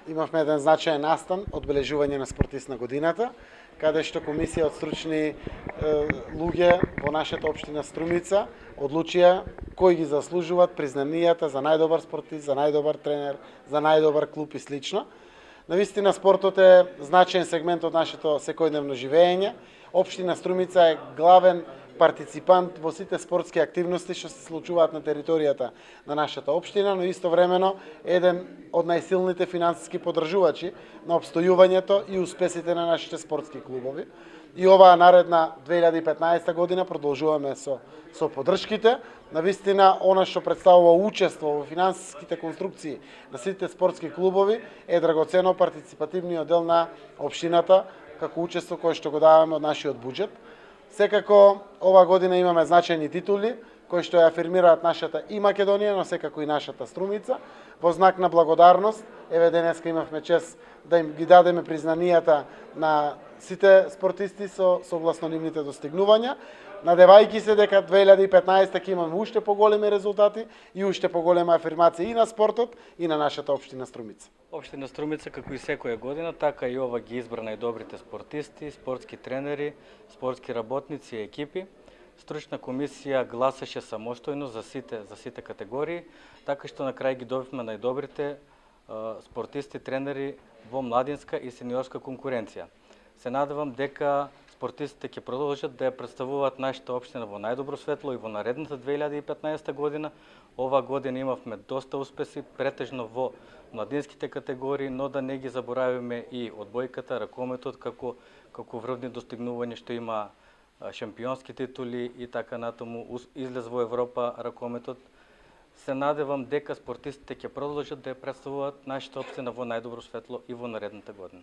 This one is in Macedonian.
имавме еден значаен настан, одбележување на спортист на годината, каде што комисија од стручни луѓе во нашата општина Струмица одлучија кои ги заслужуваат признанията за најдобар спортист, за најдобар тренер, за најдобар клуб и слично. Навистина спортот е значаен сегмент од нашето секојдневно живење. Општина Струмица е главен партиципант во сите спортски активности што се случуваат на територијата на нашата општина, но истовремено еден од најсилните финансиски поддржувачи на обстојувањето и успесите на нашите спортски клубови. И оваа наредна 2015 година продолжуваме со поддршките. Навистина, она што представува учество во финансиските конструкции на сите спортски клубови е драгоцено партиципативниот дел на општината како учество кое што го даваме од нашиот буџет. Секако, ова година имаме значајни титули, кои што ја афирмираат нашата и Македонија, но секако и нашата Струмица. Во знак на благодарност, еве денеска имавме чест да им ги дадеме признанијата на сите спортисти согласно нивните достигнувања, надевајќи се дека 2015 ќе имаме уште поголеми резултати и уште поголема афирмација и на спортот и на нашата општина Струмица. Општина Струмица, како и секоја година, така и ова ги избра најдобрите спортисти, спортски тренери, спортски работници и екипи. Стручна комисија гласаше самостојно за сите категории, така што на крај ги добивме најдобрите спортисти, тренери во младинска и сениорска конкуренција. Се надевам дека спортистите ќе продолжат да ја представуваат нашата општина во најдобро светло и во наредната 2015 година. Ова година имавме доста успеси, претежно во младинските категории, но да не ги заборавиме и одбојката, ракометот како врвни достигнувања што има шампионски титули и така натаму, излез во Европа ракометот. Се надевам дека спортистите ќе продолжат да ја представуваат нашата општина во најдобро светло и во наредната година.